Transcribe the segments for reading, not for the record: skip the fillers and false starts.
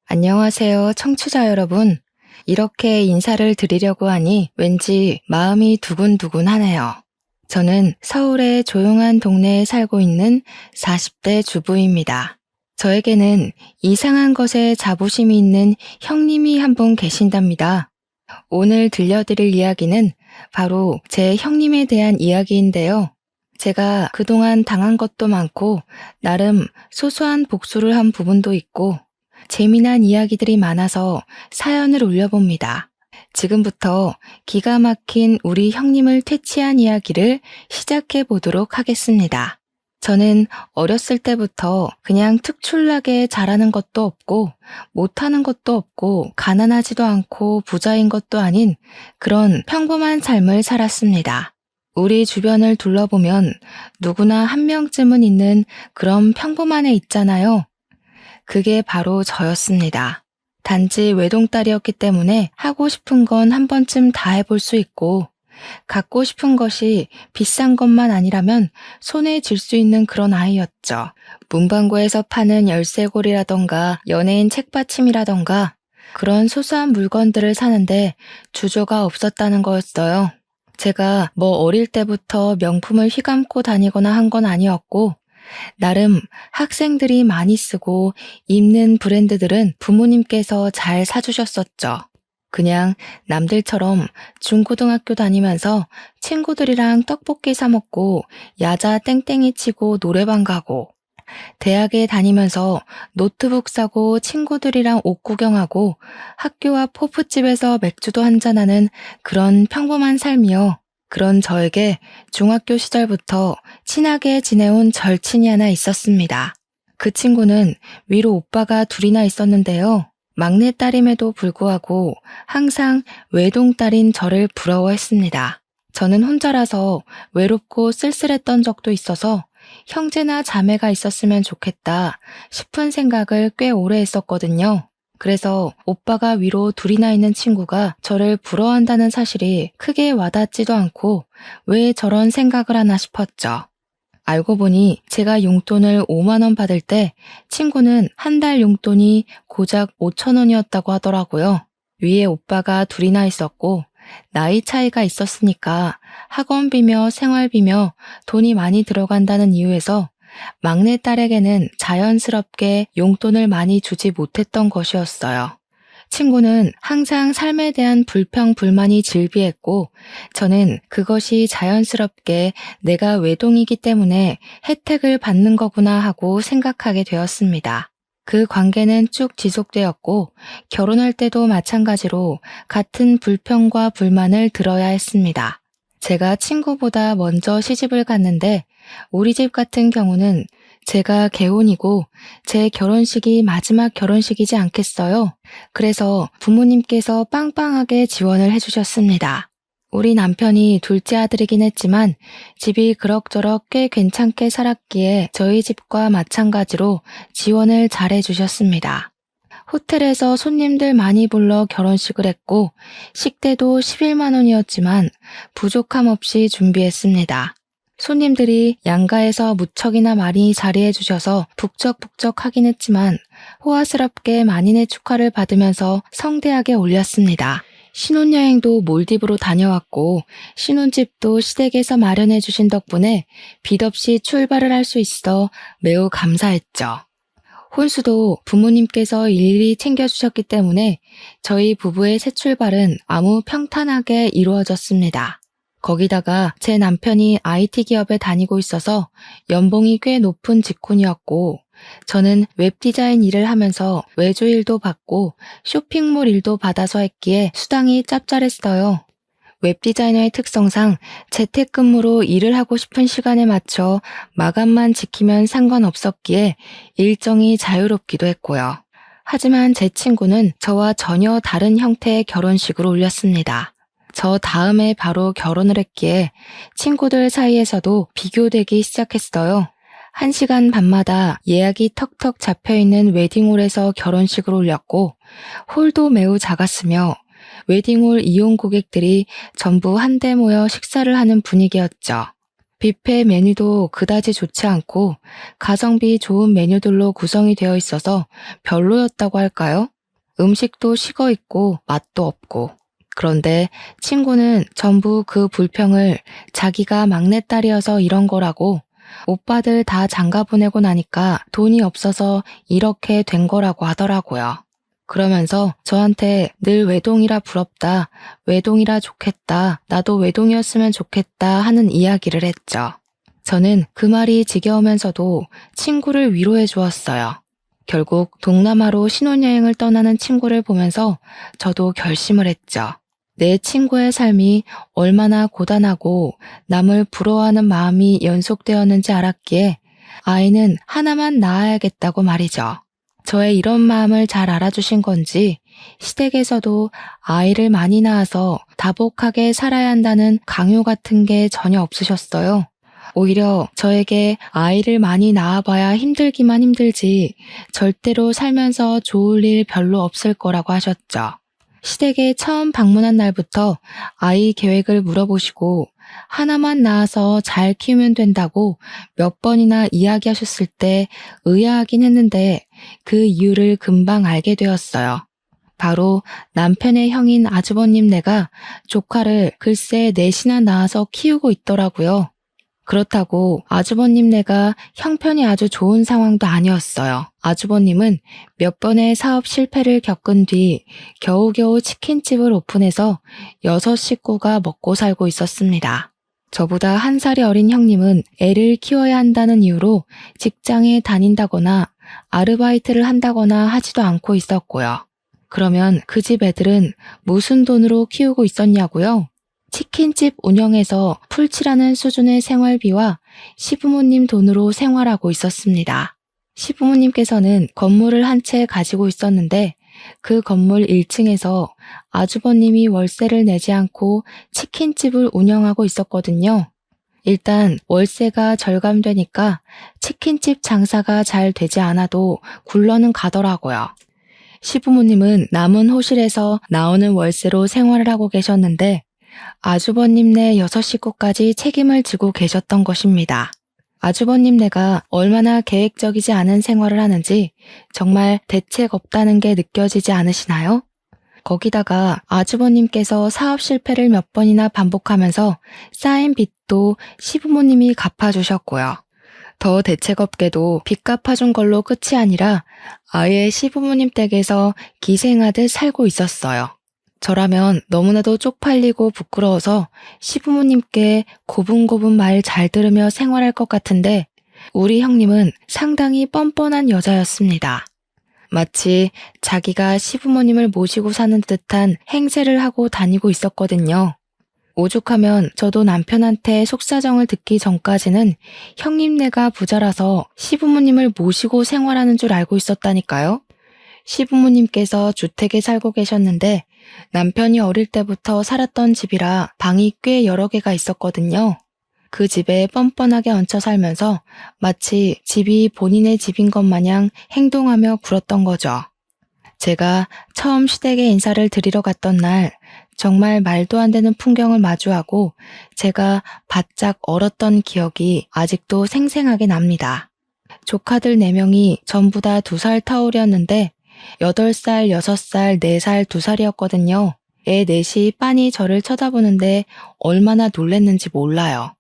안녕하세요, 청취자 여러분. 이렇게 인사를 드리려고 하니 왠지 마음이 두근두근하네요. 저는 서울의 조용한 동네에 살고 있는 40대 주부입니다. 저에게는 이상한 것에 자부심이 있는 형님이 한 분 계신답니다. 오늘 들려드릴 이야기는 바로 제 형님에 대한 이야기인데요. 제가 그동안 당한 것도 많고 나름 소소한 복수를 한 부분도 있고 재미난 이야기들이 많아서 사연을 올려봅니다. 지금부터 기가 막힌 우리 형님을 퇴치한 이야기를 시작해 보도록 하겠습니다. 저는 어렸을 때부터 그냥 특출나게 잘하는 것도 없고 못하는 것도 없고 가난하지도 않고 부자인 것도 아닌 그런 평범한 삶을 살았습니다. 우리 주변을 둘러보면 누구나 한 명쯤은 있는 그런 평범한 애 있잖아요. 그게 바로 저였습니다. 단지 외동딸이었기 때문에 하고 싶은 건 한 번쯤 다 해볼 수 있고 갖고 싶은 것이 비싼 것만 아니라면 손에 쥘 수 있는 그런 아이였죠. 문방구에서 파는 열쇠고리라던가 연예인 책받침이라던가 그런 소소한 물건들을 사는데 주저가 없었다는 거였어요. 제가 뭐 어릴 때부터 명품을 휘감고 다니거나 한 건 아니었고 나름 학생들이 많이 쓰고 입는 브랜드들은 부모님께서 잘 사주셨었죠. 그냥 남들처럼 중고등학교 다니면서 친구들이랑 떡볶이 사 먹고 야자 땡땡이 치고 노래방 가고 대학에 다니면서 노트북 사고 친구들이랑 옷 구경하고 학교 앞 호프집에서 맥주도 한잔하는 그런 평범한 삶이요. 그런 저에게 중학교 시절부터 친하게 지내온 절친이 하나 있었습니다. 그 친구는 위로 오빠가 둘이나 있었는데요. 막내딸임에도 불구하고 항상 외동딸인 저를 부러워했습니다. 저는 혼자라서 외롭고 쓸쓸했던 적도 있어서 형제나 자매가 있었으면 좋겠다 싶은 생각을 꽤 오래 했었거든요. 그래서 오빠가 위로 둘이나 있는 친구가 저를 부러워한다는 사실이 크게 와닿지도 않고 왜 저런 생각을 하나 싶었죠. 알고 보니 제가 용돈을 5만 원 받을 때 친구는 한 달 용돈이 고작 5천 원이었다고 하더라고요. 위에 오빠가 둘이나 있었고 나이 차이가 있었으니까 학원비며 생활비며 돈이 많이 들어간다는 이유에서 막내딸에게는 자연스럽게 용돈을 많이 주지 못했던 것이었어요. 친구는 항상 삶에 대한 불평, 불만이 질비했고 저는 그것이 자연스럽게 내가 외동이기 때문에 혜택을 받는 거구나 하고 생각하게 되었습니다. 그 관계는 쭉 지속되었고 결혼할 때도 마찬가지로 같은 불평과 불만을 들어야 했습니다. 제가 친구보다 먼저 시집을 갔는데 우리 집 같은 경우는 제가 개혼이고 제 결혼식이 마지막 결혼식이지 않겠어요? 그래서 부모님께서 빵빵하게 지원을 해주셨습니다. 우리 남편이 둘째 아들이긴 했지만 집이 그럭저럭 꽤 괜찮게 살았기에 저희 집과 마찬가지로 지원을 잘 해주셨습니다. 호텔에서 손님들 많이 불러 결혼식을 했고 식대도 11만 원이었지만 부족함 없이 준비했습니다. 손님들이 양가에서 무척이나 많이 자리해 주셔서 북적북적하긴 했지만 호화스럽게 만인의 축하를 받으면서 성대하게 올렸습니다. 신혼여행도 몰디브로 다녀왔고 신혼집도 시댁에서 마련해 주신 덕분에 빚 없이 출발을 할 수 있어 매우 감사했죠. 혼수도 부모님께서 일일이 챙겨주셨기 때문에 저희 부부의 새 출발은 아무 평탄하게 이루어졌습니다. 거기다가 제 남편이 IT 기업에 다니고 있어서 연봉이 꽤 높은 직군이었고 저는 웹디자인 일을 하면서 외주 일도 받고 쇼핑몰 일도 받아서 했기에 수당이 짭짤했어요. 웹디자이너의 특성상 재택근무로 일을 하고 싶은 시간에 맞춰 마감만 지키면 상관없었기에 일정이 자유롭기도 했고요. 하지만 제 친구는 저와 전혀 다른 형태의 결혼식을 올렸습니다. 저 다음에 바로 결혼을 했기에 친구들 사이에서도 비교되기 시작했어요. 1시간 반마다 예약이 턱턱 잡혀있는 웨딩홀에서 결혼식을 올렸고 홀도 매우 작았으며 웨딩홀 이용 고객들이 전부 한데 모여 식사를 하는 분위기였죠. 뷔페 메뉴도 그다지 좋지 않고 가성비 좋은 메뉴들로 구성이 되어 있어서 별로였다고 할까요? 음식도 식어 있고 맛도 없고. 그런데 친구는 전부 그 불평을 자기가 막내딸이어서 이런 거라고, 오빠들 다 장가 보내고 나니까 돈이 없어서 이렇게 된 거라고 하더라고요. 그러면서 저한테 늘 외동이라 부럽다, 외동이라 좋겠다, 나도 외동이었으면 좋겠다 하는 이야기를 했죠. 저는 그 말이 지겨우면서도 친구를 위로해 주었어요. 결국 동남아로 신혼여행을 떠나는 친구를 보면서 저도 결심을 했죠. 내 친구의 삶이 얼마나 고단하고 남을 부러워하는 마음이 연속되었는지 알았기에 아이는 하나만 낳아야겠다고 말이죠. 저의 이런 마음을 잘 알아주신 건지 시댁에서도 아이를 많이 낳아서 다복하게 살아야 한다는 강요 같은 게 전혀 없으셨어요. 오히려 저에게 아이를 많이 낳아봐야 힘들기만 힘들지 절대로 살면서 좋을 일 별로 없을 거라고 하셨죠. 시댁에 처음 방문한 날부터 아이 계획을 물어보시고 하나만 낳아서 잘 키우면 된다고 몇 번이나 이야기하셨을 때 의아하긴 했는데 그 이유를 금방 알게 되었어요. 바로 남편의 형인 아주버님네가 조카를 글쎄 넷이나 낳아서 키우고 있더라고요. 그렇다고 아주버님네가 형편이 아주 좋은 상황도 아니었어요. 아주버님은 몇 번의 사업 실패를 겪은 뒤 겨우겨우 치킨집을 오픈해서 6식구가 먹고 살고 있었습니다. 저보다 1살이 어린 형님은 애를 키워야 한다는 이유로 직장에 다닌다거나 아르바이트를 한다거나 하지도 않고 있었고요. 그러면 그 집 애들은 무슨 돈으로 키우고 있었냐고요? 치킨집 운영에서 풀칠하는 수준의 생활비와 시부모님 돈으로 생활하고 있었습니다. 시부모님께서는 건물을 한 채 가지고 있었는데 그 건물 1층에서 아주버님이 월세를 내지 않고 치킨집을 운영하고 있었거든요. 일단 월세가 절감되니까 치킨집 장사가 잘 되지 않아도 굴러는 가더라고요. 시부모님은 남은 호실에서 나오는 월세로 생활을 하고 계셨는데 아주버님네 6식구까지 책임을 지고 계셨던 것입니다. 아주버님네가 얼마나 계획적이지 않은 생활을 하는지 정말 대책 없다는 게 느껴지지 않으시나요? 거기다가 아주버님께서 사업 실패를 몇 번이나 반복하면서 쌓인 빚도 시부모님이 갚아주셨고요. 더 대책 없게도 빚 갚아준 걸로 끝이 아니라 아예 시부모님 댁에서 기생하듯 살고 있었어요. 저라면 너무나도 쪽팔리고 부끄러워서 시부모님께 고분고분 말 잘 들으며 생활할 것 같은데 우리 형님은 상당히 뻔뻔한 여자였습니다. 마치 자기가 시부모님을 모시고 사는 듯한 행세를 하고 다니고 있었거든요. 오죽하면 저도 남편한테 속사정을 듣기 전까지는 형님네가 부자라서 시부모님을 모시고 생활하는 줄 알고 있었다니까요. 시부모님께서 주택에 살고 계셨는데 남편이 어릴 때부터 살았던 집이라 방이 꽤 여러 개가 있었거든요. 그 집에 뻔뻔하게 얹혀 살면서 마치 집이 본인의 집인 것 마냥 행동하며 굴었던 거죠. 제가 처음 시댁에 인사를 드리러 갔던 날 정말 말도 안 되는 풍경을 마주하고 제가 바짝 얼었던 기억이 아직도 생생하게 납니다. 조카들 4명이 전부 다 2살 터울이었는데 8살, 6살, 4살, 2살이었거든요. 애 넷이 빤히 저를 쳐다보는데 얼마나 놀랬는지 몰라요.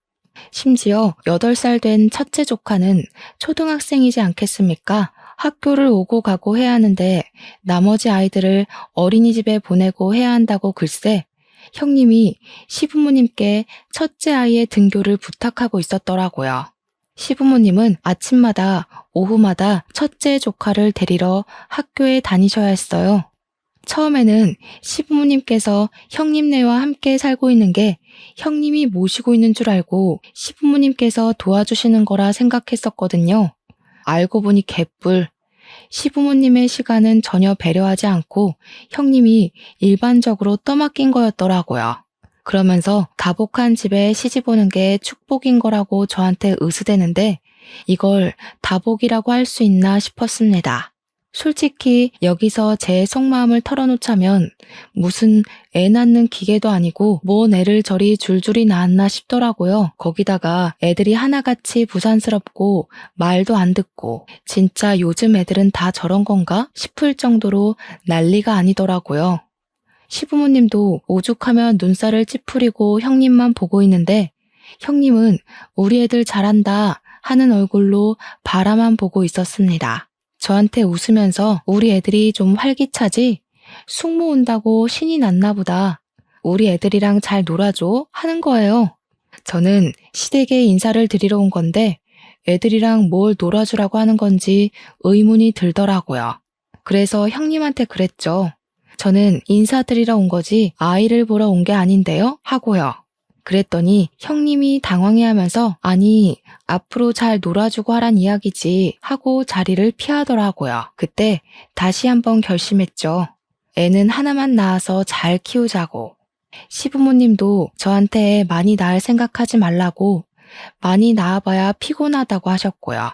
심지어 8살 된 첫째 조카는 초등학생이지 않겠습니까? 학교를 오고 가고 해야 하는데 나머지 아이들을 어린이집에 보내고 해야 한다고 글쎄 형님이 시부모님께 첫째 아이의 등교를 부탁하고 있었더라고요. 시부모님은 아침마다 오후마다 첫째 조카를 데리러 학교에 다니셔야 했어요. 처음에는 시부모님께서 형님네와 함께 살고 있는 게 형님이 모시고 있는 줄 알고 시부모님께서 도와주시는 거라 생각했었거든요. 알고 보니 개뿔. 시부모님의 시간은 전혀 배려하지 않고 형님이 일반적으로 떠맡긴 거였더라고요. 그러면서 다복한 집에 시집 오는 게 축복인 거라고 저한테 으스대는데 이걸 다복이라고 할 수 있나 싶었습니다. 솔직히 여기서 제 속마음을 털어놓자면 무슨 애 낳는 기계도 아니고 뭔 애를 저리 줄줄이 낳았나 싶더라고요. 거기다가 애들이 하나같이 부산스럽고 말도 안 듣고 진짜 요즘 애들은 다 저런 건가 싶을 정도로 난리가 아니더라고요. 시부모님도 오죽하면 눈살을 찌푸리고 형님만 보고 있는데 형님은 우리 애들 잘한다 하는 얼굴로 바라만 보고 있었습니다. 저한테 웃으면서 우리 애들이 좀 활기차지? 숙모 온다고 신이 났나 보다. 우리 애들이랑 잘 놀아줘 하는 거예요. 저는 시댁에 인사를 드리러 온 건데 애들이랑 뭘 놀아주라고 하는 건지 의문이 들더라고요. 그래서 형님한테 그랬죠. 저는 인사드리러 온 거지 아이를 보러 온 게 아닌데요? 하고요. 그랬더니 형님이 당황해하면서 아니 앞으로 잘 놀아주고 하란 이야기지 하고 자리를 피하더라고요. 그때 다시 한번 결심했죠. 애는 하나만 낳아서 잘 키우자고. 시부모님도 저한테 많이 낳을 생각하지 말라고 많이 낳아봐야 피곤하다고 하셨고요.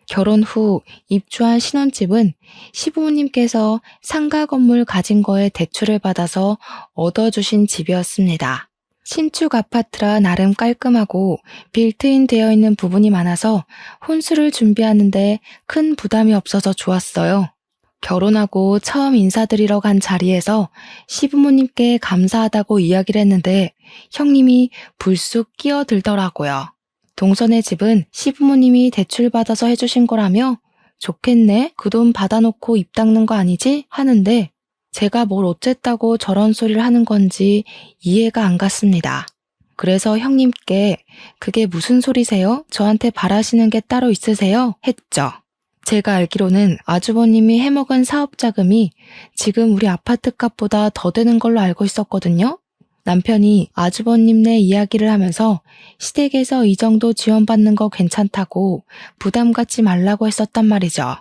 결혼 후 입주한 신혼집은 시부모님께서 상가 건물 가진 거에 대출을 받아서 얻어주신 집이었습니다. 신축 아파트라 나름 깔끔하고 빌트인 되어 있는 부분이 많아서 혼수를 준비하는데 큰 부담이 없어서 좋았어요. 결혼하고 처음 인사드리러 간 자리에서 시부모님께 감사하다고 이야기를 했는데 형님이 불쑥 끼어들더라고요. 동선의 집은 시부모님이 대출받아서 해주신 거라며 좋겠네? 그 돈 받아놓고 입 닦는 거 아니지? 하는데 제가 뭘 어쨌다고 저런 소리를 하는 건지 이해가 안 갔습니다. 그래서 형님께 그게 무슨 소리세요? 저한테 바라시는 게 따로 있으세요? 했죠. 제가 알기로는 아주버님이 해먹은 사업 자금이 지금 우리 아파트 값보다 더 되는 걸로 알고 있었거든요. 남편이 아주버님네 이야기를 하면서 시댁에서 이 정도 지원받는 거 괜찮다고 부담 갖지 말라고 했었단 말이죠.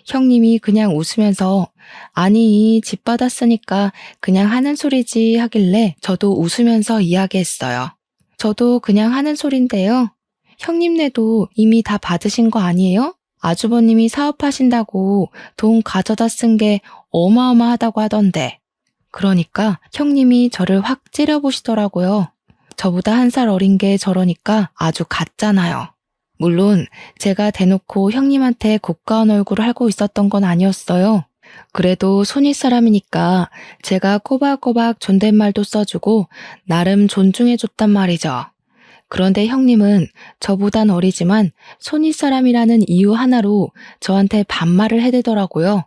형님이 그냥 웃으면서 아니 집 받았으니까 그냥 하는 소리지 하길래 저도 웃으면서 이야기했어요. 저도 그냥 하는 소린데요. 형님네도 이미 다 받으신 거 아니에요? 아주버님이 사업하신다고 돈 가져다 쓴 게 어마어마하다고 하던데. 그러니까 형님이 저를 확 찌려보시더라고요. 저보다 1살 어린 게 저러니까 아주 같잖아요. 물론 제가 대놓고 형님한테 고가운 얼굴을 하고 있었던 건 아니었어요. 그래도 손윗 사람이니까 제가 꼬박꼬박 존댓말도 써주고 나름 존중해줬단 말이죠. 그런데 형님은 저보단 어리지만 손윗 사람이라는 이유 하나로 저한테 반말을 해대더라고요.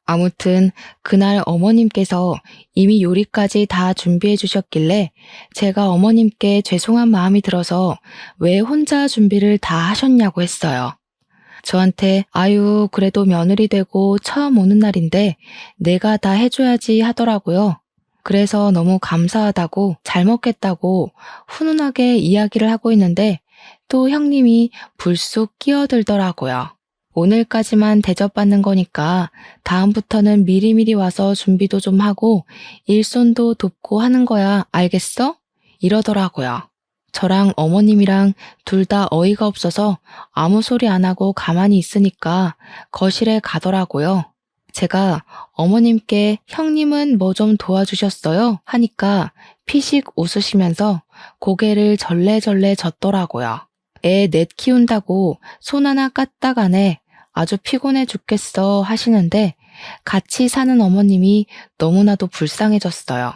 아무튼 그날 어머님께서 이미 요리까지 다 준비해 주셨길래 제가 어머님께 죄송한 마음이 들어서 왜 혼자 준비를 다 하셨냐고 했어요. 저한테 아유 그래도 며느리 되고 처음 오는 날인데 내가 다 해줘야지 하더라고요. 그래서 너무 감사하다고 잘 먹겠다고 훈훈하게 이야기를 하고 있는데 또 형님이 불쑥 끼어들더라고요. 오늘까지만 대접받는 거니까 다음부터는 미리미리 와서 준비도 좀 하고 일손도 돕고 하는 거야 알겠어? 이러더라고요. 저랑 어머님이랑 둘 다 어이가 없어서 아무 소리 안 하고 가만히 있으니까 거실에 가더라고요. 제가 어머님께 형님은 뭐 좀 도와주셨어요? 하니까 피식 웃으시면서 고개를 절레절레 젓더라고요. 애 넷 키운다고 손 하나 까딱 안 해. 아주 피곤해 죽겠어 하시는데 같이 사는 어머님이 너무나도 불쌍해졌어요.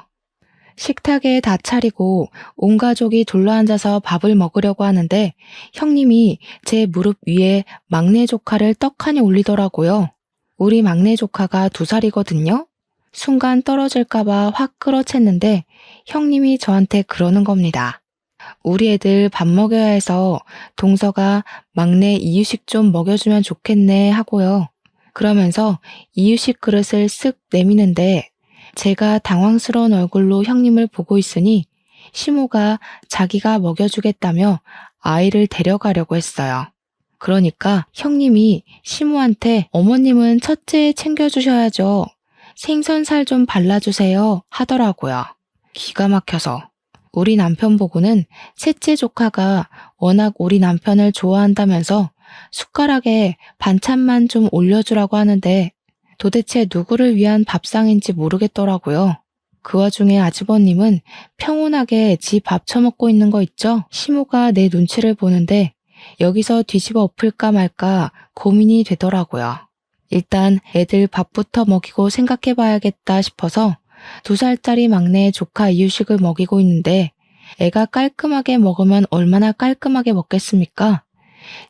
식탁에 다 차리고 온 가족이 둘러앉아서 밥을 먹으려고 하는데 형님이 제 무릎 위에 막내 조카를 떡하니 올리더라고요. 우리 막내 조카가 2살이거든요. 순간 떨어질까봐 확 끌어챘는데 형님이 저한테 그러는 겁니다. 우리 애들 밥 먹여야 해서 동서가 막내 이유식 좀 먹여주면 좋겠네 하고요. 그러면서 이유식 그릇을 쓱 내미는데 제가 당황스러운 얼굴로 형님을 보고 있으니 시모가 자기가 먹여주겠다며 아이를 데려가려고 했어요. 그러니까 형님이 시모한테 어머님은 첫째 챙겨주셔야죠. 생선살 좀 발라주세요 하더라고요. 기가 막혀서. 우리 남편 보고는 셋째 조카가 워낙 우리 남편을 좋아한다면서 숟가락에 반찬만 좀 올려주라고 하는데 도대체 누구를 위한 밥상인지 모르겠더라고요. 그 와중에 아주버님은 평온하게 지 밥 처먹고 있는 거 있죠? 시모가 내 눈치를 보는데 여기서 뒤집어 엎을까 말까 고민이 되더라고요. 일단 애들 밥부터 먹이고 생각해봐야겠다 싶어서 2살짜리 막내 조카 이유식을 먹이고 있는데 애가 깔끔하게 먹으면 얼마나 깔끔하게 먹겠습니까?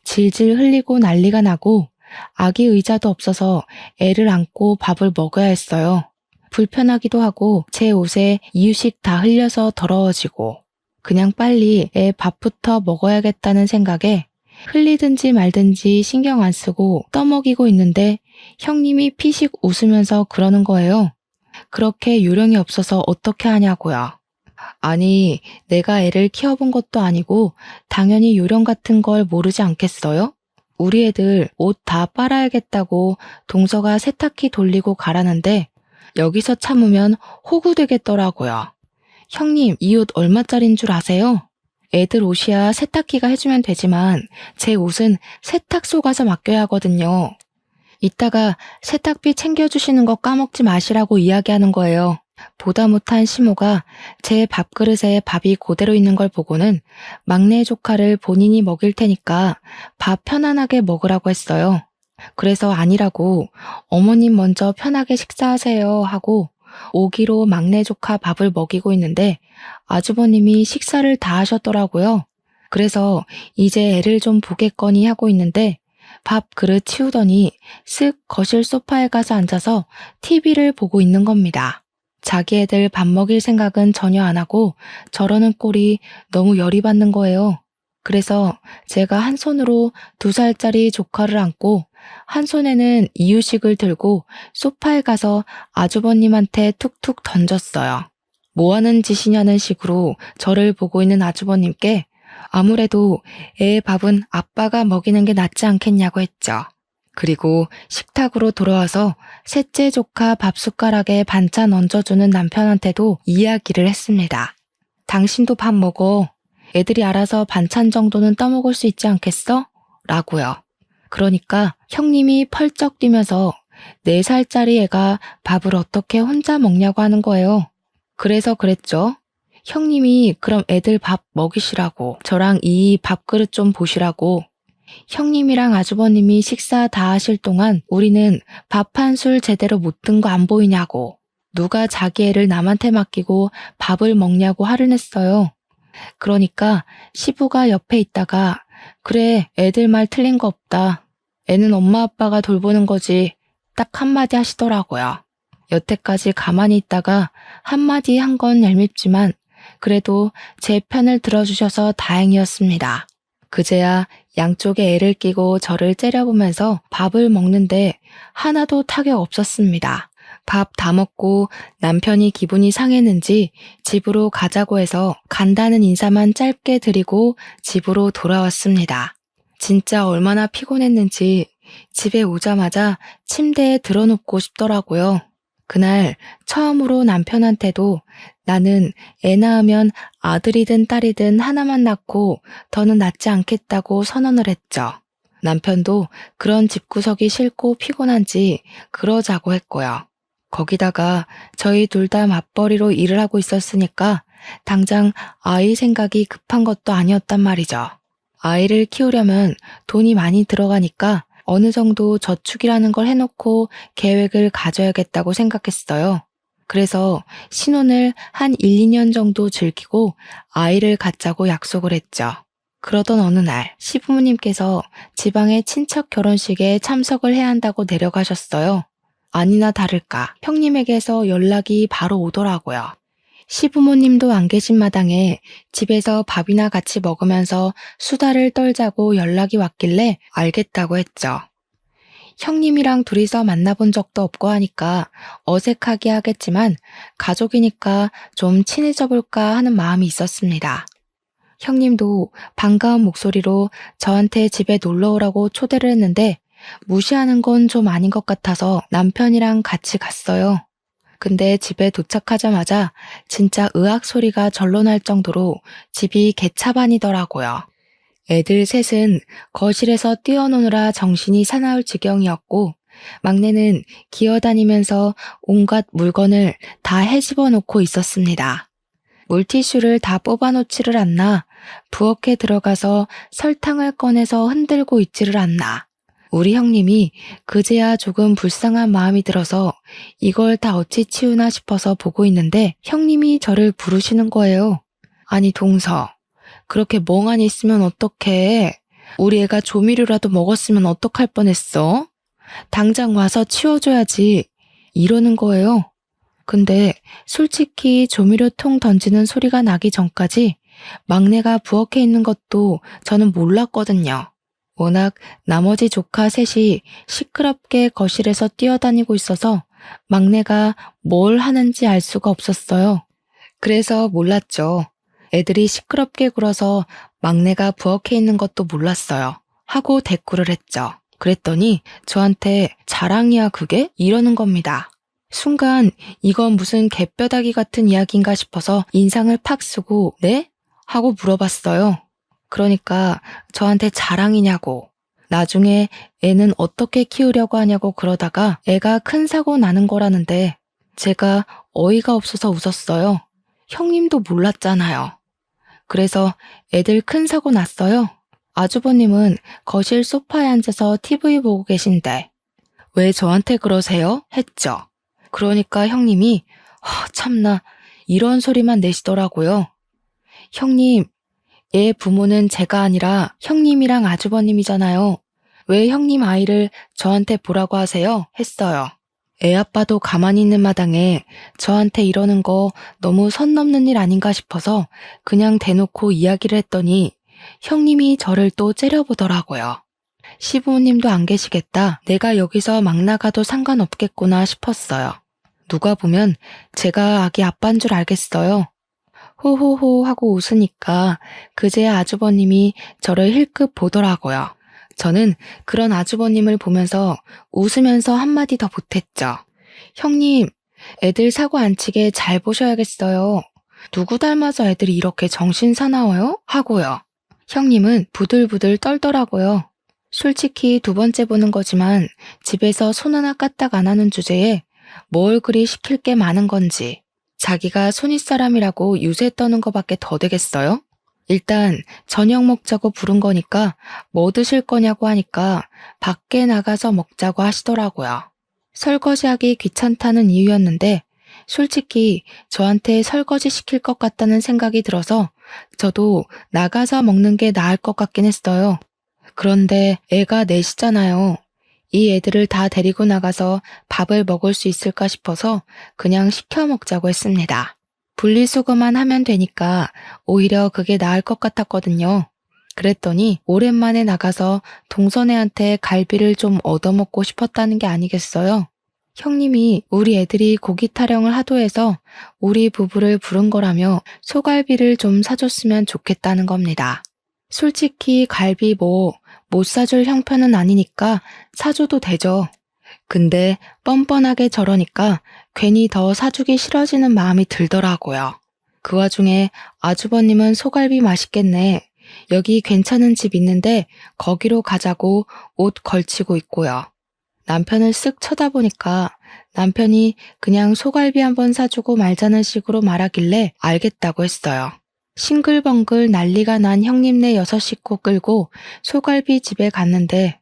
질질 흘리고 난리가 나고 아기 의자도 없어서 애를 안고 밥을 먹어야 했어요. 불편하기도 하고 제 옷에 이유식 다 흘려서 더러워지고 그냥 빨리 애 밥부터 먹어야겠다는 생각에 흘리든지 말든지 신경 안 쓰고 떠먹이고 있는데 형님이 피식 웃으면서 그러는 거예요. 그렇게 요령이 없어서 어떻게 하냐고요. 아니, 내가 애를 키워본 것도 아니고 당연히 요령 같은 걸 모르지 않겠어요? 우리 애들 옷 다 빨아야겠다고 동서가 세탁기 돌리고 가라는데 여기서 참으면 호구되겠더라고요. 형님, 이 옷 얼마짜린 줄 아세요? 애들 옷이야 세탁기가 해주면 되지만 제 옷은 세탁소 가서 맡겨야 하거든요. 이따가 세탁비 챙겨주시는 거 까먹지 마시라고 이야기하는 거예요. 보다 못한 시모가 제 밥그릇에 밥이 그대로 있는 걸 보고는 막내 조카를 본인이 먹일 테니까 밥 편안하게 먹으라고 했어요. 그래서 아니라고 어머님 먼저 편하게 식사하세요 하고 오기로 막내 조카 밥을 먹이고 있는데 아주버님이 식사를 다 하셨더라고요. 그래서 이제 애를 좀 보겠거니 하고 있는데 밥 그릇 치우더니 쓱 거실 소파에 가서 앉아서 TV를 보고 있는 겁니다. 자기 애들 밥 먹일 생각은 전혀 안 하고 저러는 꼴이 너무 열이 받는 거예요. 그래서 제가 한 손으로 2살짜리 조카를 안고 한 손에는 이유식을 들고 소파에 가서 아주버님한테 툭툭 던졌어요. 뭐 하는 짓이냐는 식으로 저를 보고 있는 아주버님께 아무래도 애 밥은 아빠가 먹이는 게 낫지 않겠냐고 했죠. 그리고 식탁으로 돌아와서 셋째 조카 밥 숟가락에 반찬 얹어주는 남편한테도 이야기를 했습니다. 당신도 밥 먹어. 애들이 알아서 반찬 정도는 떠먹을 수 있지 않겠어? 라고요. 그러니까 형님이 펄쩍 뛰면서 4살짜리 애가 밥을 어떻게 혼자 먹냐고 하는 거예요. 그래서 그랬죠. 형님이 그럼 애들 밥 먹이시라고 저랑 이 밥그릇 좀 보시라고. 형님이랑 아주버님이 식사 다 하실 동안 우리는 밥 한 술 제대로 못 든 거 안 보이냐고. 누가 자기 애를 남한테 맡기고 밥을 먹냐고 화를 냈어요. 그러니까 시부가 옆에 있다가 그래 애들 말 틀린 거 없다. 애는 엄마 아빠가 돌보는 거지. 딱 한마디 하시더라고요. 여태까지 가만히 있다가 한마디 한 건 얄밉지만 그래도 제 편을 들어주셔서 다행이었습니다. 그제야 양쪽에 애를 끼고 저를 째려보면서 밥을 먹는데 하나도 타격 없었습니다. 밥 다 먹고 남편이 기분이 상했는지 집으로 가자고 해서 간다는 인사만 짧게 드리고 집으로 돌아왔습니다. 진짜 얼마나 피곤했는지 집에 오자마자 침대에 들어눕고 싶더라고요. 그날 처음으로 남편한테도 나는 애 낳으면 아들이든 딸이든 하나만 낳고 더는 낳지 않겠다고 선언을 했죠. 남편도 그런 집구석이 싫고 피곤한지 그러자고 했고요. 거기다가 저희 둘 다 맞벌이로 일을 하고 있었으니까 당장 아이 생각이 급한 것도 아니었단 말이죠. 아이를 키우려면 돈이 많이 들어가니까 어느 정도 저축이라는 걸 해놓고 계획을 가져야겠다고 생각했어요. 그래서 신혼을 한 1, 2년 정도 즐기고 아이를 갖자고 약속을 했죠. 그러던 어느 날 시부모님께서 지방의 친척 결혼식에 참석을 해야 한다고 내려가셨어요. 아니나 다를까 형님에게서 연락이 바로 오더라고요. 시부모님도 안 계신 마당에 집에서 밥이나 같이 먹으면서 수다를 떨자고 연락이 왔길래 알겠다고 했죠. 형님이랑 둘이서 만나본 적도 없고 하니까 어색하게 하겠지만 가족이니까 좀 친해져 볼까 하는 마음이 있었습니다. 형님도 반가운 목소리로 저한테 집에 놀러 오라고 초대를 했는데 무시하는 건 좀 아닌 것 같아서 남편이랑 같이 갔어요. 근데 집에 도착하자마자 진짜 의악 소리가 절로 날 정도로 집이 개차반이더라고요. 애들 셋은 거실에서 뛰어노느라 정신이 사나울 지경이었고 막내는 기어다니면서 온갖 물건을 다 헤집어 놓고 있었습니다. 물티슈를 다 뽑아놓지를 않나, 부엌에 들어가서 설탕을 꺼내서 흔들고 있지를 않나. 우리 형님이 그제야 조금 불쌍한 마음이 들어서 이걸 다 어찌 치우나 싶어서 보고 있는데 형님이 저를 부르시는 거예요. 아니 동서, 그렇게 멍하니 있으면 어떡해. 우리 애가 조미료라도 먹었으면 어떡할 뻔했어. 당장 와서 치워줘야지. 이러는 거예요. 근데 솔직히 조미료통 던지는 소리가 나기 전까지 막내가 부엌에 있는 것도 저는 몰랐거든요. 워낙 나머지 조카 셋이 시끄럽게 거실에서 뛰어다니고 있어서 막내가 뭘 하는지 알 수가 없었어요. 그래서 몰랐죠. 애들이 시끄럽게 굴어서 막내가 부엌에 있는 것도 몰랐어요. 하고 대꾸를 했죠. 그랬더니 저한테 자랑이야 그게? 이러는 겁니다. 순간 이건 무슨 개뼈다귀 같은 이야기인가 싶어서 인상을 팍 쓰고 네? 하고 물어봤어요. 그러니까 저한테 자랑이냐고. 나중에 애는 어떻게 키우려고 하냐고 그러다가 애가 큰 사고 나는 거라는데 제가 어이가 없어서 웃었어요. 형님도 몰랐잖아요. 그래서 애들 큰 사고 났어요. 아주버님은 거실 소파에 앉아서 TV 보고 계신데 왜 저한테 그러세요? 했죠. 그러니까 형님이 참나 이런 소리만 내시더라고요. 형님, 얘 부모는 제가 아니라 형님이랑 아주버님이잖아요. 왜 형님 아이를 저한테 보라고 하세요? 했어요. 애 아빠도 가만히 있는 마당에 저한테 이러는 거 너무 선 넘는 일 아닌가 싶어서 그냥 대놓고 이야기를 했더니 형님이 저를 또 째려보더라고요. 시부모님도 안 계시겠다. 내가 여기서 막 나가도 상관없겠구나 싶었어요. 누가 보면 제가 아기 아빠인 줄 알겠어요. 호호호 하고 웃으니까 그제야 아주버님이 저를 힐끗 보더라고요. 저는 그런 아주버님을 보면서 웃으면서 한마디 더 보탰죠. 형님, 애들 사고 안 치게 잘 보셔야겠어요. 누구 닮아서 애들이 이렇게 정신 사나워요? 하고요. 형님은 부들부들 떨더라고요. 솔직히 두 번째 보는 거지만 집에서 손 하나 까딱 안 하는 주제에 뭘 그리 시킬 게 많은 건지 자기가 손윗사람이라고 유세 떠는 거밖에 더 되겠어요? 일단 저녁 먹자고 부른 거니까 뭐 드실 거냐고 하니까 밖에 나가서 먹자고 하시더라고요. 설거지하기 귀찮다는 이유였는데 솔직히 저한테 설거지 시킬 것 같다는 생각이 들어서 저도 나가서 먹는 게 나을 것 같긴 했어요. 그런데 애가 넷이잖아요. 이 애들을 다 데리고 나가서 밥을 먹을 수 있을까 싶어서 그냥 시켜 먹자고 했습니다. 분리수거만 하면 되니까 오히려 그게 나을 것 같았거든요. 그랬더니 오랜만에 나가서 동선애한테 갈비를 좀 얻어먹고 싶었다는 게 아니겠어요? 형님이 우리 애들이 고기 타령을 하도 해서 우리 부부를 부른 거라며 소갈비를 좀 사줬으면 좋겠다는 겁니다. 솔직히 갈비 못 사줄 형편은 아니니까 사줘도 되죠. 근데 뻔뻔하게 저러니까 괜히 더 사주기 싫어지는 마음이 들더라고요. 그 와중에 아주버님은 소갈비 맛있겠네. 여기 괜찮은 집 있는데 거기로 가자고 옷 걸치고 있고요. 남편을 쓱 쳐다보니까 남편이 그냥 소갈비 한번 사주고 말자는 식으로 말하길래 알겠다고 했어요. 싱글벙글 난리가 난 형님네 6식구 끌고 소갈비 집에 갔는데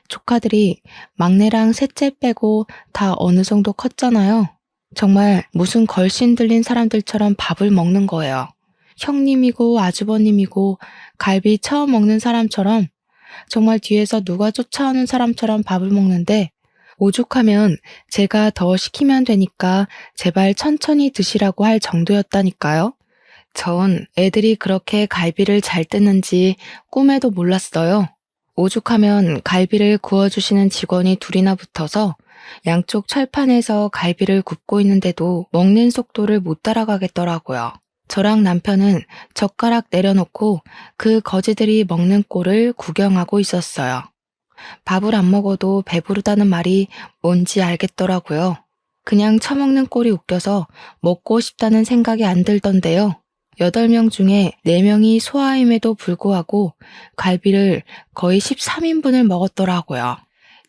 조카들이 막내랑 셋째 빼고 다 어느 정도 컸잖아요. 정말 무슨 걸신 들린 사람들처럼 밥을 먹는 거예요. 형님이고 아주버님이고 갈비 처음 먹는 사람처럼 정말 뒤에서 누가 쫓아오는 사람처럼 밥을 먹는데 오죽하면 제가 더 시키면 되니까 제발 천천히 드시라고 할 정도였다니까요. 전 애들이 그렇게 갈비를 잘 뜯는지 꿈에도 몰랐어요. 오죽하면 갈비를 구워주시는 직원이 둘이나 붙어서 양쪽 철판에서 갈비를 굽고 있는데도 먹는 속도를 못 따라가겠더라고요. 저랑 남편은 젓가락 내려놓고 그 거지들이 먹는 꼴을 구경하고 있었어요. 밥을 안 먹어도 배부르다는 말이 뭔지 알겠더라고요. 그냥 처먹는 꼴이 웃겨서 먹고 싶다는 생각이 안 들던데요. 8명 중에 4명이 소아임에도 불구하고 갈비를 거의 13인분을 먹었더라고요.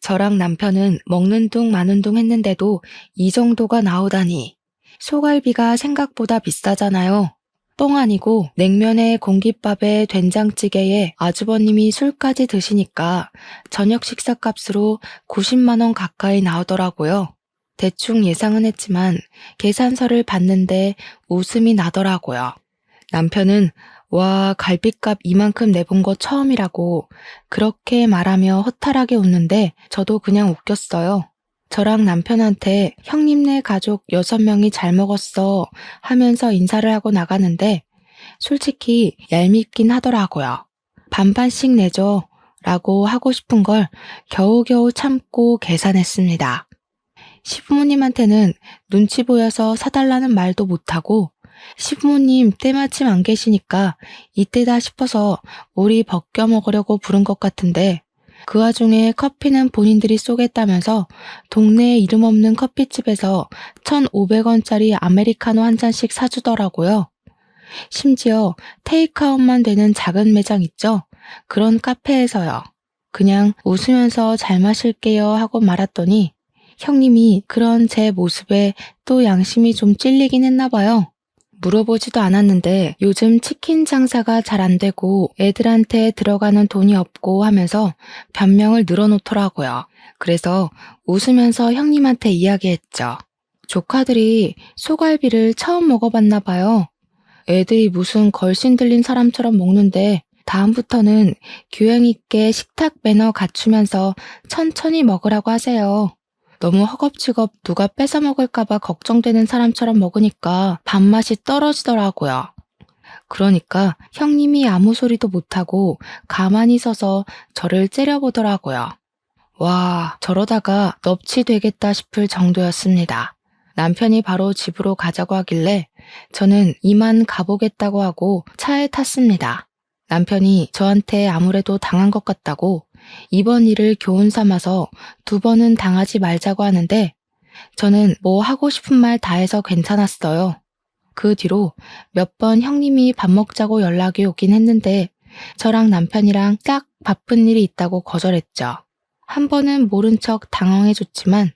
저랑 남편은 먹는 둥 마는 둥 했는데도 이 정도가 나오다니. 소갈비가 생각보다 비싸잖아요. 뻥 아니고 냉면에 공깃밥에 된장찌개에 아주버님이 술까지 드시니까 저녁 식사값으로 90만 원 가까이 나오더라고요. 대충 예상은 했지만 계산서를 봤는데 웃음이 나더라고요. 남편은 와, 갈비값 이만큼 내본 거 처음이라고 그렇게 말하며 허탈하게 웃는데 저도 그냥 웃겼어요. 저랑 남편한테 형님네 가족 6명이 잘 먹었어 하면서 인사를 하고 나가는데 솔직히 얄밉긴 하더라고요. 반반씩 내줘 라고 하고 싶은 걸 겨우겨우 참고 계산했습니다. 시부모님한테는 눈치 보여서 사달라는 말도 못하고 시부모님 때마침 안 계시니까 이때다 싶어서 우리 벗겨 먹으려고 부른 것 같은데 그 와중에 커피는 본인들이 쏘겠다면서 동네에 이름 없는 커피집에서 1,500원짜리 아메리카노 한 잔씩 사주더라고요. 심지어 테이크아웃만 되는 작은 매장 있죠? 그런 카페에서요. 그냥 웃으면서 잘 마실게요 하고 말았더니 형님이 그런 제 모습에 또 양심이 좀 찔리긴 했나 봐요. 물어보지도 않았는데 요즘 치킨 장사가 잘 안 되고 애들한테 들어가는 돈이 없고 하면서 변명을 늘어놓더라고요. 그래서 웃으면서 형님한테 이야기했죠. 조카들이 소갈비를 처음 먹어봤나 봐요. 애들이 무슨 걸신 들린 사람처럼 먹는데 다음부터는 교양 있게 식탁 매너 갖추면서 천천히 먹으라고 하세요. 너무 허겁지겁 누가 뺏어 먹을까봐 걱정되는 사람처럼 먹으니까 밥맛이 떨어지더라고요. 그러니까 형님이 아무 소리도 못하고 가만히 서서 저를 째려보더라고요. 와, 저러다가 넙치 되겠다 싶을 정도였습니다. 남편이 바로 집으로 가자고 하길래 저는 이만 가보겠다고 하고 차에 탔습니다. 남편이 저한테 아무래도 당한 것 같다고 이번 일을 교훈 삼아서 2번은 당하지 말자고 하는데 저는 뭐 하고 싶은 말 다 해서 괜찮았어요. 그 뒤로 몇 번 형님이 밥 먹자고 연락이 오긴 했는데 저랑 남편이랑 딱 바쁜 일이 있다고 거절했죠. 한 번은 모른 척 당황해줬지만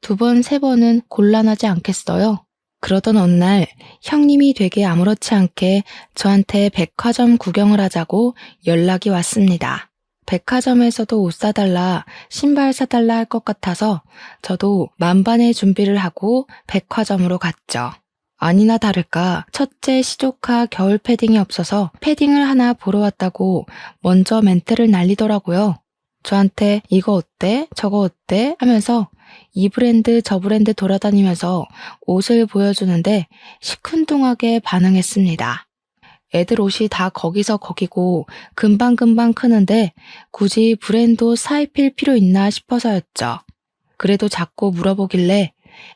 2번, 3번은 곤란하지 않겠어요. 그러던 어느 날 형님이 되게 아무렇지 않게 저한테 백화점 구경을 하자고 연락이 왔습니다. 백화점에서도 옷 사달라, 신발 사달라 할 것 같아서 저도 만반의 준비를 하고 백화점으로 갔죠. 아니나 다를까 첫째 시조카 겨울 패딩이 없어서 패딩을 하나 보러 왔다고 먼저 멘트를 날리더라고요. 저한테 이거 어때? 저거 어때? 하면서 이 브랜드 저 브랜드 돌아다니면서 옷을 보여주는데 시큰둥하게 반응했습니다. 애들 옷이 다 거기서 거기고 금방금방 크는데 굳이 브랜드 옷 사입힐 필요 있나 싶어서였죠. 그래도 자꾸 물어보길래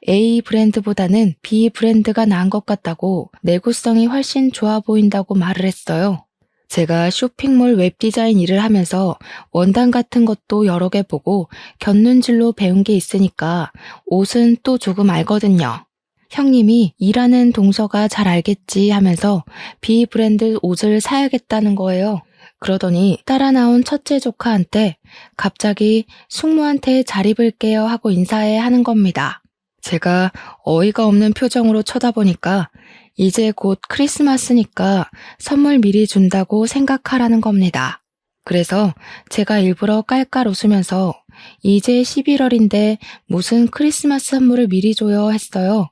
A 브랜드보다는 B 브랜드가 나은 것 같다고 내구성이 훨씬 좋아 보인다고 말을 했어요. 제가 쇼핑몰 웹디자인 일을 하면서 원단 같은 것도 여러 개 보고 곁눈질로 배운 게 있으니까 옷은 또 조금 알거든요. 형님이 일하는 동서가 잘 알겠지 하면서 B 브랜드 옷을 사야겠다는 거예요. 그러더니 따라 나온 첫째 조카한테 갑자기 숙모한테 잘 입을게요 하고 인사해 하는 겁니다. 제가 어이가 없는 표정으로 쳐다보니까 이제 곧 크리스마스니까 선물 미리 준다고 생각하라는 겁니다. 그래서 제가 일부러 깔깔 웃으면서 이제 11월인데 무슨 크리스마스 선물을 미리 줘요 했어요.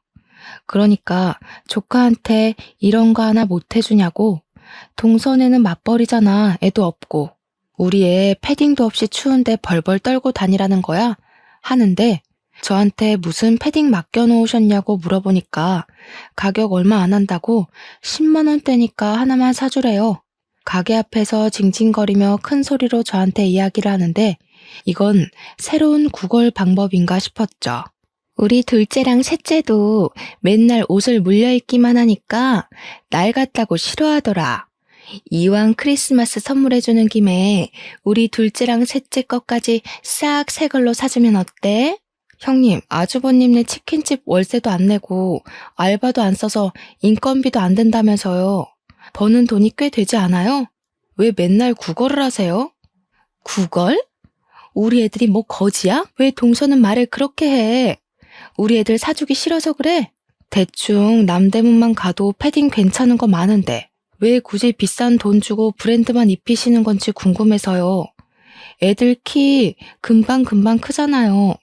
그러니까 조카한테 이런 거 하나 못 해주냐고. 동선에는 맞벌이잖아. 애도 없고. 우리 애 패딩도 없이 추운데 벌벌 떨고 다니라는 거야? 하는데 저한테 무슨 패딩 맡겨놓으셨냐고 물어보니까 가격 얼마 안 한다고 10만 원대니까 하나만 사주래요. 가게 앞에서 징징거리며 큰 소리로 저한테 이야기를 하는데 이건 새로운 구걸 방법인가 싶었죠. 우리 둘째랑 셋째도 맨날 옷을 물려입기만 하니까 날 같다고 싫어하더라. 이왕 크리스마스 선물해주는 김에 우리 둘째랑 셋째 것까지 싹 새 걸로 사주면 어때? 형님, 아주버님네 치킨집 월세도 안 내고 알바도 안 써서 인건비도 안 된다면서요. 버는 돈이 꽤 되지 않아요? 왜 맨날 구걸을 하세요? 구걸? 우리 애들이 뭐 거지야? 왜 동서는 말을 그렇게 해? 우리 애들 사주기 싫어서 그래? 대충 남대문만 가도 패딩 괜찮은 거 많은데 왜 굳이 비싼 돈 주고 브랜드만 입히시는 건지 궁금해서요. 애들 키 금방금방 크잖아요.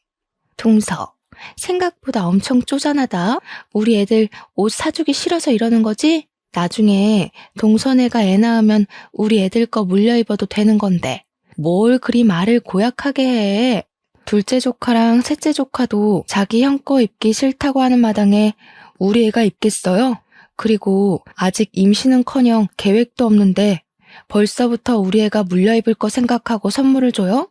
동서, 생각보다 엄청 쪼잔하다. 우리 애들 옷 사주기 싫어서 이러는 거지? 나중에 동서네가 애 낳으면 우리 애들 거 물려 입어도 되는 건데 뭘 그리 말을 고약하게 해. 둘째 조카랑 셋째 조카도 자기 형 거 입기 싫다고 하는 마당에 우리 애가 입겠어요? 그리고 아직 임신은커녕 계획도 없는데 벌써부터 우리 애가 물려 입을 거 생각하고 선물을 줘요?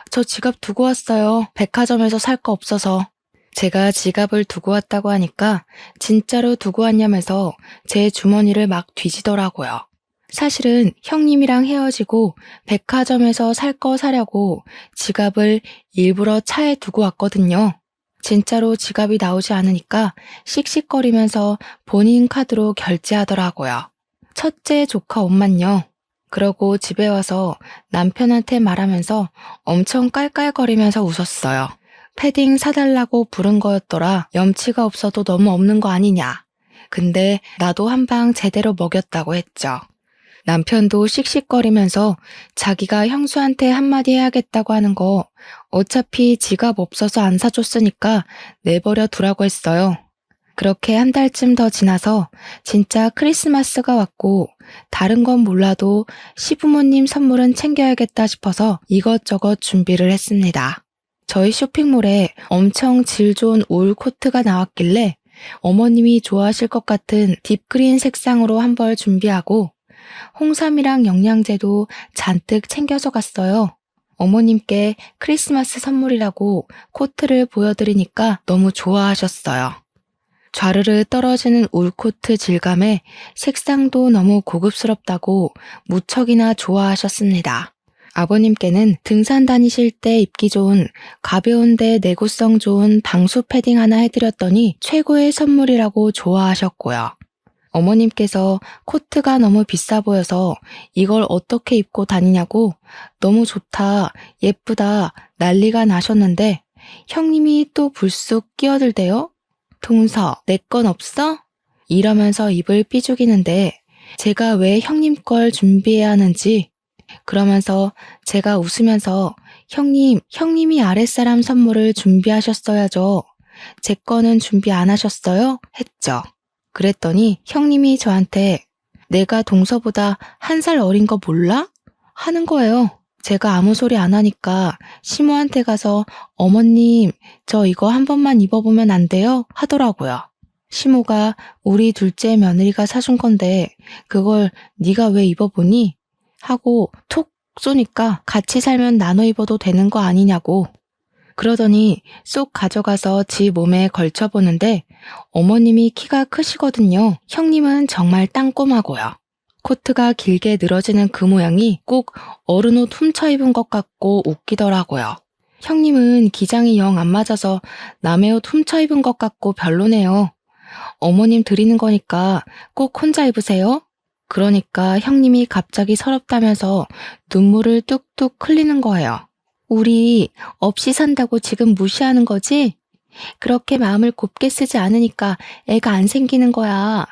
저 지갑 두고 왔어요. 백화점에서 살 거 없어서. 제가 지갑을 두고 왔다고 하니까 진짜로 두고 왔냐면서 제 주머니를 막 뒤지더라고요. 사실은 형님이랑 헤어지고 백화점에서 살 거 사려고 지갑을 일부러 차에 두고 왔거든요. 진짜로 지갑이 나오지 않으니까 씩씩거리면서 본인 카드로 결제하더라고요. 첫째 조카 옷만요. 그러고 집에 와서 남편한테 말하면서 엄청 깔깔거리면서 웃었어요. 패딩 사달라고 부른 거였더라. 염치가 없어도 너무 없는 거 아니냐. 근데 나도 한 방 제대로 먹였다고 했죠. 남편도 씩씩거리면서 자기가 형수한테 한마디 해야겠다고 하는 거 어차피 지갑 없어서 안 사줬으니까 내버려 두라고 했어요. 그렇게 한 달쯤 더 지나서 진짜 크리스마스가 왔고 다른 건 몰라도 시부모님 선물은 챙겨야겠다 싶어서 이것저것 준비를 했습니다. 저희 쇼핑몰에 엄청 질 좋은 울 코트가 나왔길래 어머님이 좋아하실 것 같은 딥그린 색상으로 한 벌 준비하고 홍삼이랑 영양제도 잔뜩 챙겨서 갔어요. 어머님께 크리스마스 선물이라고 코트를 보여드리니까 너무 좋아하셨어요. 좌르르 떨어지는 울코트 질감에 색상도 너무 고급스럽다고 무척이나 좋아하셨습니다. 아버님께는 등산 다니실 때 입기 좋은 가벼운데 내구성 좋은 방수 패딩 하나 해드렸더니 최고의 선물이라고 좋아하셨고요. 어머님께서 코트가 너무 비싸 보여서 이걸 어떻게 입고 다니냐고 너무 좋다, 예쁘다 난리가 나셨는데 형님이 또 불쑥 끼어들대요. 동서, 내 건 없어? 이러면서 입을 삐죽이는데 제가 왜 형님 걸 준비해야 하는지 그러면서 제가 웃으면서 형님이 아랫사람 선물을 준비하셨어야죠. 제 거는 준비 안 하셨어요? 했죠. 그랬더니 형님이 저한테 내가 동서보다 1살 어린 거 몰라? 하는 거예요. 제가 아무 소리 안 하니까 시모한테 가서 어머님 저 이거 한 번만 입어보면 안 돼요? 하더라고요. 시모가 우리 둘째 며느리가 사준 건데 그걸 네가 왜 입어보니? 하고 톡 쏘니까 같이 살면 나눠 입어도 되는 거 아니냐고. 그러더니 쏙 가져가서 지 몸에 걸쳐보는데 어머님이 키가 크시거든요. 형님은 정말 땅꼬마고요. 코트가 길게 늘어지는 그 모양이 꼭 어른 옷 훔쳐 입은 것 같고 웃기더라고요. 형님은 기장이 영 안 맞아서 남의 옷 훔쳐 입은 것 같고 별로네요. 어머님 드리는 거니까 꼭 혼자 입으세요. 그러니까 형님이 갑자기 서럽다면서 눈물을 뚝뚝 흘리는 거예요. 우리 없이 산다고 지금 무시하는 거지? 그렇게 마음을 곱게 쓰지 않으니까 애가 안 생기는 거야.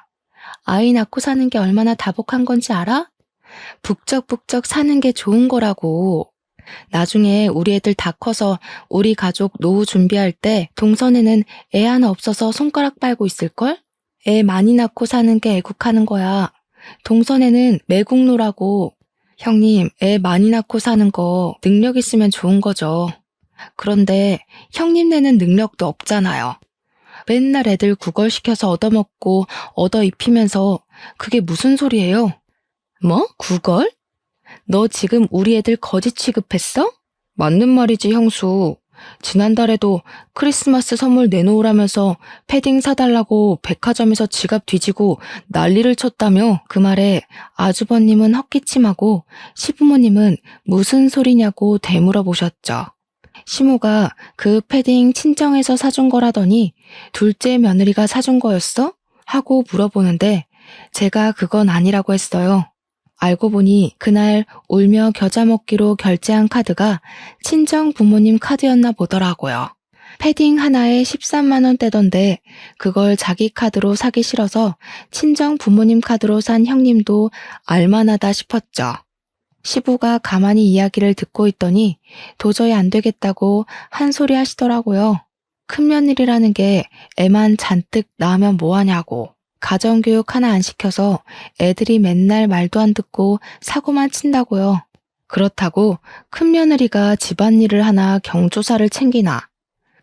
아이 낳고 사는 게 얼마나 다복한 건지 알아? 북적북적 사는 게 좋은 거라고. 나중에 우리 애들 다 커서 우리 가족 노후 준비할 때 동선에는 애 하나 없어서 손가락 빨고 있을걸? 애 많이 낳고 사는 게 애국하는 거야. 동선에는 매국노라고. 형님, 애 많이 낳고 사는 거 능력 있으면 좋은 거죠. 그런데 형님네는 능력도 없잖아요. 맨날 애들 구걸시켜서 얻어먹고 얻어입히면서 그게 무슨 소리예요? 뭐? 구걸? 너 지금 우리 애들 거지 취급했어? 맞는 말이지, 형수. 지난달에도 크리스마스 선물 내놓으라면서 패딩 사달라고 백화점에서 지갑 뒤지고 난리를 쳤다며. 그 말에 아주버님은 헛기침하고 시부모님은 무슨 소리냐고 되물어보셨죠. 시모가 그 패딩 친정에서 사준 거라더니 둘째 며느리가 사준 거였어? 하고 물어보는데 제가 그건 아니라고 했어요. 알고 보니 그날 울며 겨자 먹기로 결제한 카드가 친정 부모님 카드였나 보더라고요. 패딩 하나에 13만 원대던데 그걸 자기 카드로 사기 싫어서 친정 부모님 카드로 산 형님도 알만하다 싶었죠. 시부가 가만히 이야기를 듣고 있더니 도저히 안 되겠다고 한 소리 하시더라고요. 큰며느리라는 게 애만 잔뜩 낳으면 뭐하냐고. 가정교육 하나 안 시켜서 애들이 맨날 말도 안 듣고 사고만 친다고요. 그렇다고 큰며느리가 집안일을 하나 경조사를 챙기나.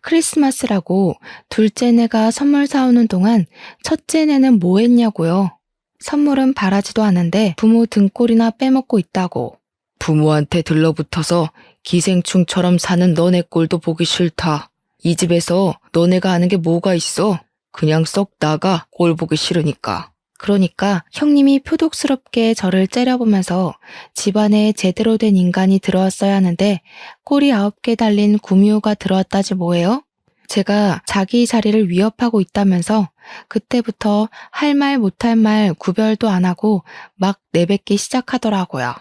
크리스마스라고 둘째 내가 선물 사오는 동안 첫째 내는 뭐 했냐고요. 선물은 바라지도 않은데 부모 등골이나 빼먹고 있다고. 부모한테 들러붙어서 기생충처럼 사는 너네 꼴도 보기 싫다. 이 집에서 너네가 아는 게 뭐가 있어? 그냥 썩 나가, 꼴 보기 싫으니까. 그러니까 형님이 표독스럽게 저를 째려보면서 집안에 제대로 된 인간이 들어왔어야 하는데 꼬리 9개 달린 구미호가 들어왔다지 뭐예요? 제가 자기 자리를 위협하고 있다면서 그때부터 할 말 못할 말 구별도 안 하고 막 내뱉기 시작하더라고요.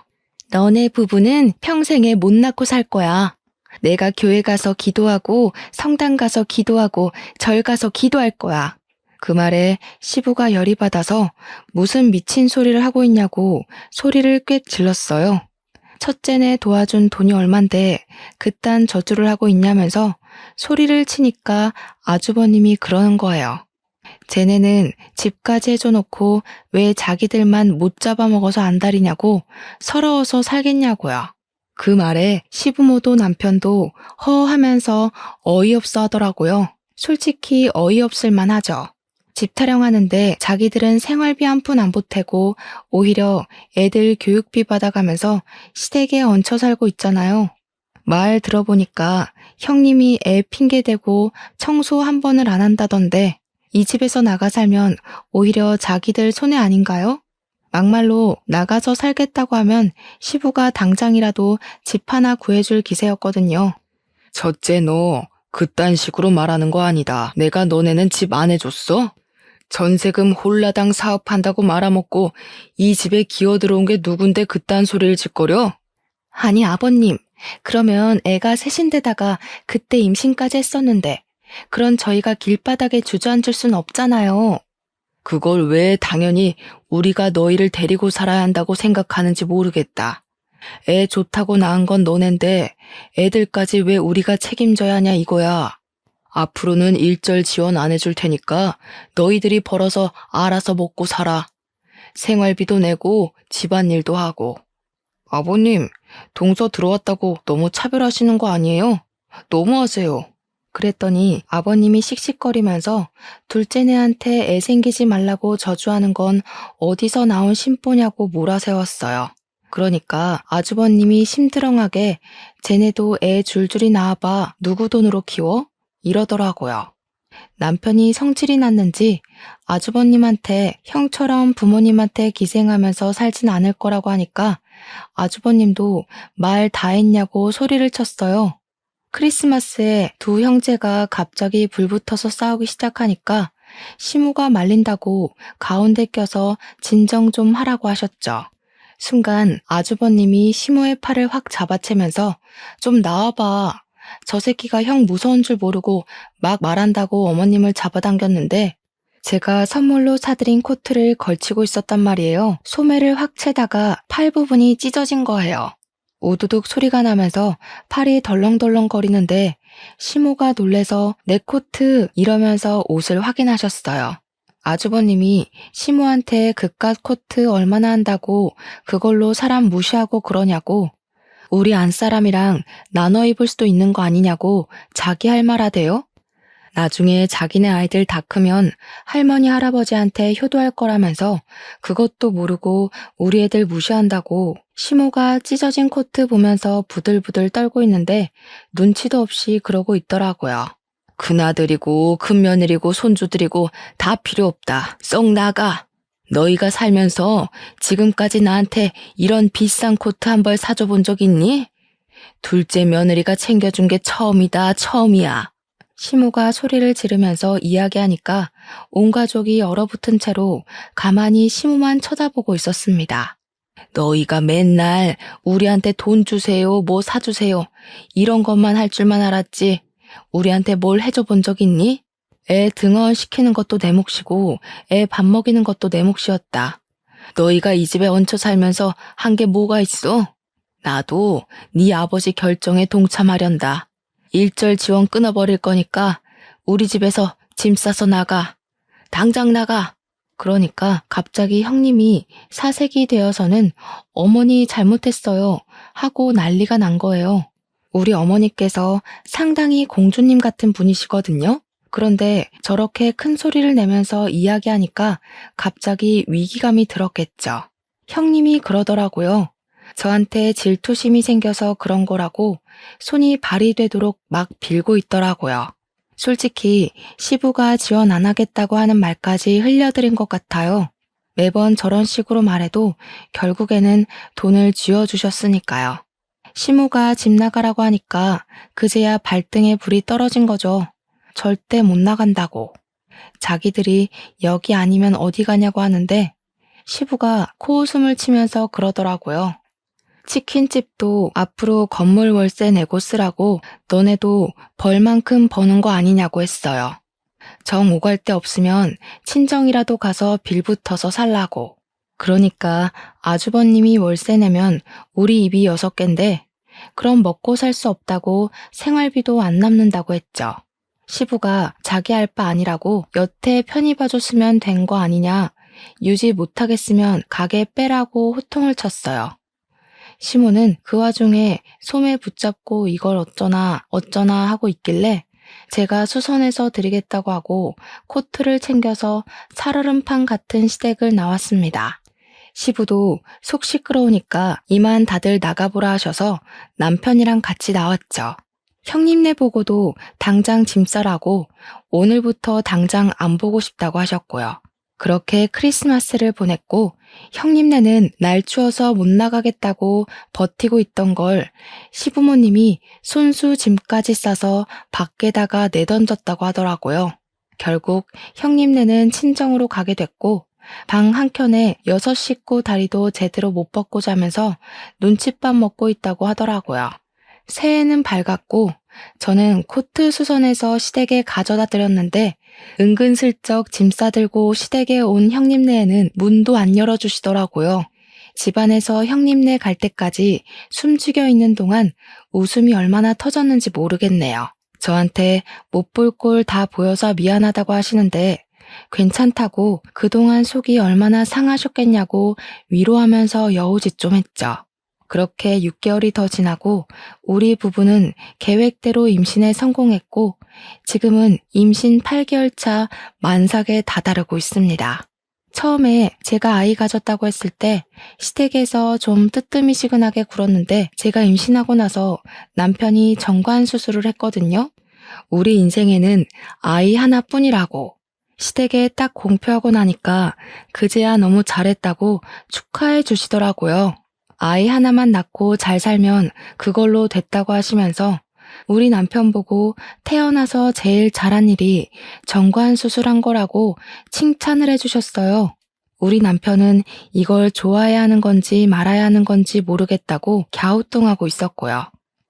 너네 부부는 평생에 못 낳고 살 거야. 내가 교회 가서 기도하고 성당 가서 기도하고 절 가서 기도할 거야. 그 말에 시부가 열이 받아서 무슨 미친 소리를 하고 있냐고 소리를 꽤 질렀어요. 첫째네 도와준 돈이 얼만데 그딴 저주를 하고 있냐면서 소리를 치니까 아주버님이 그러는 거예요. 쟤네는 집까지 해줘놓고 왜 자기들만 못 잡아먹어서 안달이냐고 서러워서 살겠냐고요. 그 말에 시부모도 남편도 허하면서 어이없어 하더라고요. 솔직히 어이없을 만하죠. 집 타령하는데 자기들은 생활비 한 푼 안 보태고 오히려 애들 교육비 받아가면서 시댁에 얹혀 살고 있잖아요. 말 들어보니까 형님이 애 핑계대고 청소 한 번을 안 한다던데 이 집에서 나가 살면 오히려 자기들 손해 아닌가요? 막말로 나가서 살겠다고 하면 시부가 당장이라도 집 하나 구해줄 기세였거든요. 첫째 너 그딴 식으로 말하는 거 아니다. 내가 너네는 집 안 해줬어? 전세금 홀라당 사업한다고 말아먹고 이 집에 기어들어온 게 누군데 그딴 소리를 짓거려? 아니 아버님, 그러면 애가 셋인데다가 그때 임신까지 했었는데 그런 저희가 길바닥에 주저앉을 순 없잖아요. 그걸 왜 당연히 우리가 너희를 데리고 살아야 한다고 생각하는지 모르겠다. 애 좋다고 낳은 건 너넨데 애들까지 왜 우리가 책임져야 하냐 이거야. 앞으로는 일절 지원 안 해줄 테니까 너희들이 벌어서 알아서 먹고 살아. 생활비도 내고 집안일도 하고. 아버님, 동서 들어왔다고 너무 차별하시는 거 아니에요? 너무하세요. 그랬더니 아버님이 씩씩거리면서 둘째네한테 애 생기지 말라고 저주하는 건 어디서 나온 심보냐고 몰아세웠어요. 그러니까 아주버님이 심드렁하게 쟤네도 애 줄줄이 낳아봐 누구 돈으로 키워? 이러더라고요. 남편이 성질이 났는지 아주버님한테 형처럼 부모님한테 기생하면서 살진 않을 거라고 하니까 아주버님도 말 다 했냐고 소리를 쳤어요. 크리스마스에 두 형제가 갑자기 불붙어서 싸우기 시작하니까 시무가 말린다고 가운데 껴서 진정 좀 하라고 하셨죠. 순간 아주버님이 시무의 팔을 확 잡아채면서 좀 나와봐. 저 새끼가 형 무서운 줄 모르고 막 말한다고 어머님을 잡아당겼는데 제가 선물로 사드린 코트를 걸치고 있었단 말이에요. 소매를 확 채다가 팔 부분이 찢어진 거예요. 우두둑 소리가 나면서 팔이 덜렁덜렁 거리는데 시모가 놀래서 내 코트 이러면서 옷을 확인하셨어요. 아주버님이 시모한테 그깟 코트 얼마나 한다고 그걸로 사람 무시하고 그러냐고 우리 안사람이랑 나눠 입을 수도 있는 거 아니냐고 자기 할 말 하대요. 나중에 자기네 아이들 다 크면 할머니 할아버지한테 효도할 거라면서 그것도 모르고 우리 애들 무시한다고 시모가 찢어진 코트 보면서 부들부들 떨고 있는데 눈치도 없이 그러고 있더라고요. 큰아들이고 큰며느리고 손주들이고 다 필요 없다. 썩 나가. 너희가 살면서 지금까지 나한테 이런 비싼 코트 한 벌 사줘 본 적 있니? 둘째 며느리가 챙겨준 게 처음이다, 처음이야. 시모가 소리를 지르면서 이야기하니까 온 가족이 얼어붙은 채로 가만히 시모만 쳐다보고 있었습니다. 너희가 맨날 우리한테 돈 주세요, 뭐 사주세요, 이런 것만 할 줄만 알았지. 우리한테 뭘 해줘 본 적 있니? 애 등원 시키는 것도 내 몫이고 애 밥 먹이는 것도 내 몫이었다. 너희가 이 집에 얹혀 살면서 한 게 뭐가 있어? 나도 네 아버지 결정에 동참하련다. 일절 지원 끊어버릴 거니까 우리 집에서 짐 싸서 나가. 당장 나가. 그러니까 갑자기 형님이 사색이 되어서는 어머니 잘못했어요 하고 난리가 난 거예요. 우리 어머니께서 상당히 공주님 같은 분이시거든요. 그런데 저렇게 큰 소리를 내면서 이야기하니까 갑자기 위기감이 들었겠죠. 형님이 그러더라고요. 저한테 질투심이 생겨서 그런 거라고 손이 발이 되도록 막 빌고 있더라고요. 솔직히 시부가 지원 안 하겠다고 하는 말까지 흘려드린 것 같아요. 매번 저런 식으로 말해도 결국에는 돈을 쥐어주셨으니까요. 시무가 집 나가라고 하니까 그제야 발등에 불이 떨어진 거죠. 절대 못 나간다고. 자기들이 여기 아니면 어디 가냐고 하는데 시부가 코웃음을 치면서 그러더라고요. 치킨집도 앞으로 건물 월세 내고 쓰라고 너네도 벌만큼 버는 거 아니냐고 했어요. 정 오갈 데 없으면 친정이라도 가서 빌붙어서 살라고. 그러니까 아주버님이 월세 내면 우리 입이 6갠데 그럼 먹고 살 수 없다고 생활비도 안 남는다고 했죠. 시부가 자기 할 바 아니라고 여태 편히 봐줬으면 된 거 아니냐, 유지 못하겠으면 가게 빼라고 호통을 쳤어요. 시모는 그 와중에 소매 붙잡고 이걸 어쩌나 하고 있길래 제가 수선해서 드리겠다고 하고 코트를 챙겨서 살얼음판 같은 시댁을 나왔습니다. 시부도 속 시끄러우니까 이만 다들 나가보라 하셔서 남편이랑 같이 나왔죠. 형님네 보고도 당장 짐 싸라고 오늘부터 당장 안 보고 싶다고 하셨고요. 그렇게 크리스마스를 보냈고 형님네는 날 추워서 못 나가겠다고 버티고 있던 걸 시부모님이 손수 짐까지 싸서 밖에다가 내던졌다고 하더라고요. 결국 형님네는 친정으로 가게 됐고 방 한켠에 6 식구 다리도 제대로 못 뻗고 자면서 눈칫밥 먹고 있다고 하더라고요. 새해는 밝았고 저는 코트 수선해서 시댁에 가져다 드렸는데 은근슬쩍 짐 싸들고 시댁에 온 형님네에는 문도 안 열어주시더라고요. 집안에서 형님네 갈 때까지 숨죽여 있는 동안 웃음이 얼마나 터졌는지 모르겠네요. 저한테 못 볼 꼴 다 보여서 미안하다고 하시는데 괜찮다고 그동안 속이 얼마나 상하셨겠냐고 위로하면서 여우짓 좀 했죠. 그렇게 6개월이 더 지나고 우리 부부는 계획대로 임신에 성공했고 지금은 임신 8개월 차 만삭에 다다르고 있습니다. 처음에 제가 아이 가졌다고 했을 때 시댁에서 좀 뜨뜨미시근하게 굴었는데 제가 임신하고 나서 남편이 정관 수술을 했거든요. 우리 인생에는 아이 하나뿐이라고. 시댁에 딱 공표하고 나니까 그제야 너무 잘했다고 축하해 주시더라고요. 아이 하나만 낳고 잘 살면 그걸로 됐다고 하시면서 우리 남편 보고 태어나서 제일 잘한 일이 정관 수술한 거라고 칭찬을 해주셨어요. 우리 남편은 이걸 좋아해야 하는 건지 말아야 하는 건지 모르겠다고 갸우뚱하고 있었고요.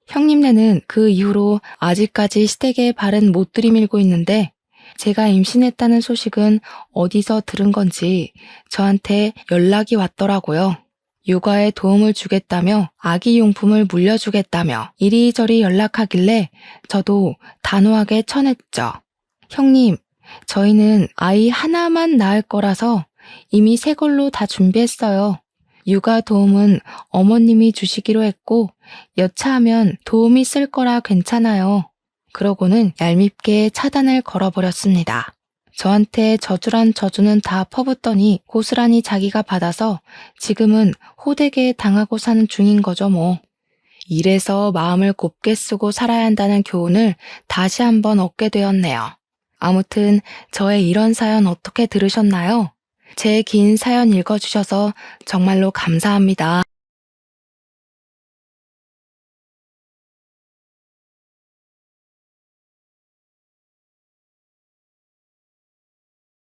형님네는 그 이후로 아직까지 시댁에 발은 못 들이밀고 있는데 제가 임신했다는 소식은 어디서 들은 건지 저한테 연락이 왔더라고요. 육아에 도움을 주겠다며 아기 용품을 물려주겠다며 이리저리 연락하길래 저도 단호하게 쳐냈죠. 형님, 저희는 아이 하나만 낳을 거라서 이미 새 걸로 다 준비했어요. 육아 도움은 어머님이 주시기로 했고 여차하면 도움이 쓸 거라 괜찮아요. 그러고는 얄밉게 차단을 걸어버렸습니다. 저한테 저주란 저주는 다 퍼붓더니 고스란히 자기가 받아서 지금은 호되게 당하고 사는 중인 거죠 뭐. 이래서 마음을 곱게 쓰고 살아야 한다는 교훈을 다시 한번 얻게 되었네요. 아무튼 저의 이런 사연 어떻게 들으셨나요? 제 긴 사연 읽어주셔서 정말로 감사합니다.